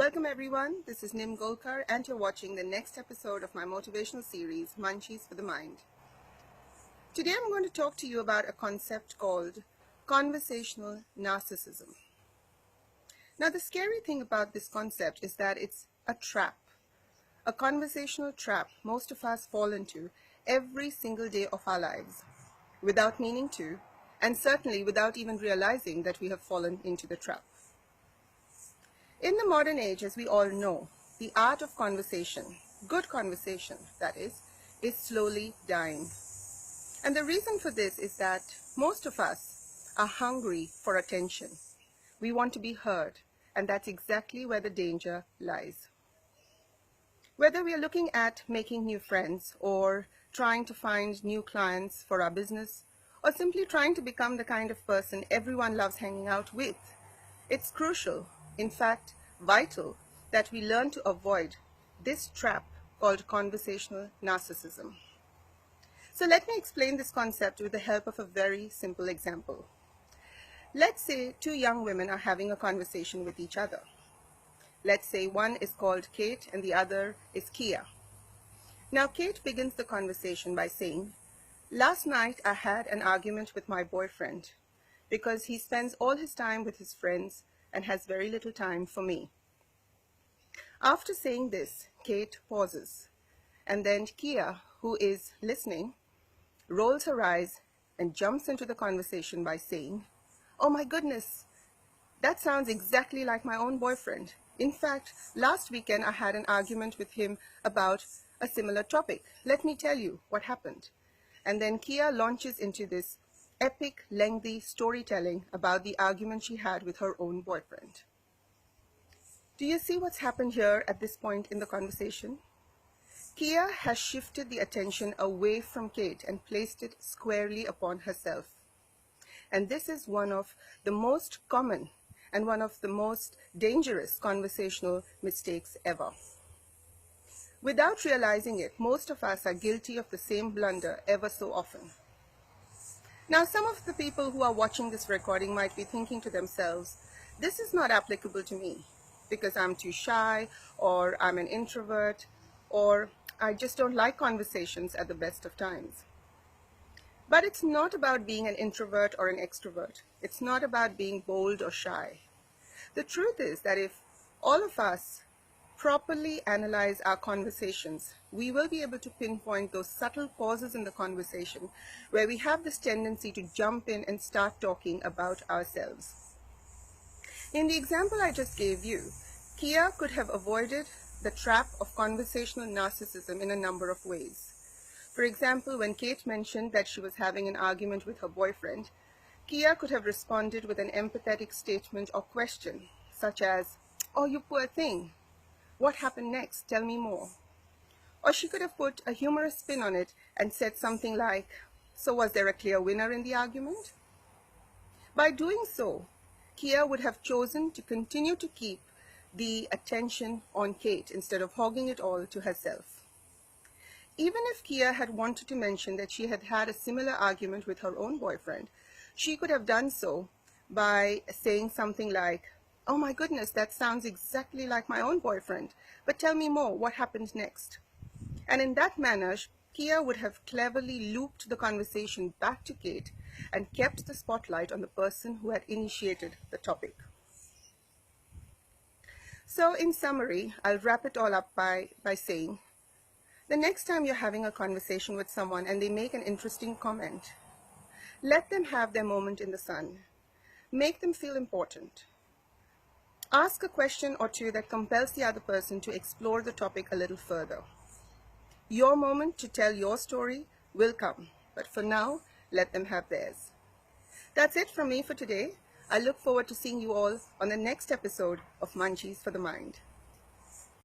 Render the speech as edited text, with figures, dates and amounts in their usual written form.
Welcome everyone, this is Nim Golkar and you're watching the next episode of my motivational series, Munchies for the Mind. Today I'm going to talk to you about a concept called conversational narcissism. Now the scary thing about this concept is that it's a trap, a conversational trap most of us fall into every single day of our lives, without meaning to, and certainly without even realizing that we have fallen into the trap. In the modern age, as we all know, the art of conversation, good conversation that is slowly dying. And the reason for this is that most of us are hungry for attention. We want to be heard, and that's exactly where the danger lies. Whether we are looking at making new friends or trying to find new clients for our business, or simply trying to become the kind of person everyone loves hanging out with, it's crucial, in fact, vital, that we learn to avoid this trap called conversational narcissism. So let me explain this concept with the help of a very simple example. Let's say two young women are having a conversation with each other. Let's say one is called Kate and the other is Kia. Now Kate begins the conversation by saying, "Last night I had an argument with my boyfriend because he spends all his time with his friends and has very little time for me." After saying this, Kate pauses, and then Kia, who is listening, rolls her eyes and jumps into the conversation by saying, "Oh my goodness, that sounds exactly like my own boyfriend. In fact, last weekend I had an argument with him about a similar topic. Let me tell you what happened." And then Kia launches into this epic, lengthy storytelling about the argument she had with her own boyfriend. Do you see what's happened here at this point in the conversation? Kia has shifted the attention away from Kate and placed it squarely upon herself. And this is one of the most common and one of the most dangerous conversational mistakes ever. Without realizing it, most of us are guilty of the same blunder ever so often. Now, some of the people who are watching this recording might be thinking to themselves, this is not applicable to me because I'm too shy, or I'm an introvert, or I just don't like conversations at the best of times. But it's not about being an introvert or an extrovert. It's not about being bold or shy. The truth is that if all of us properly analyze our conversations, we will be able to pinpoint those subtle pauses in the conversation where we have this tendency to jump in and start talking about ourselves. In the example I just gave you, Kia could have avoided the trap of conversational narcissism in a number of ways. For example, when Kate mentioned that she was having an argument with her boyfriend, Kia could have responded with an empathetic statement or question, such as, "Oh, you poor thing. What happened next? Tell me more." Or she could have put a humorous spin on it and said something like, "So was there a clear winner in the argument?" By doing so, Kia would have chosen to continue to keep the attention on Kate instead of hogging it all to herself. Even if Kia had wanted to mention that she had had a similar argument with her own boyfriend, she could have done so by saying something like, "Oh my goodness, that sounds exactly like my own boyfriend, but tell me more, what happened next?" And in that manner, Kia would have cleverly looped the conversation back to Kate and kept the spotlight on the person who had initiated the topic. So in summary, I'll wrap it all up by saying, the next time you're having a conversation with someone and they make an interesting comment, let them have their moment in the sun. Make them feel important. Ask a question or two that compels the other person to explore the topic a little further. Your moment to tell your story will come, but for now, let them have theirs. That's it from me for today. I look forward to seeing you all on the next episode of Munchies for the Mind.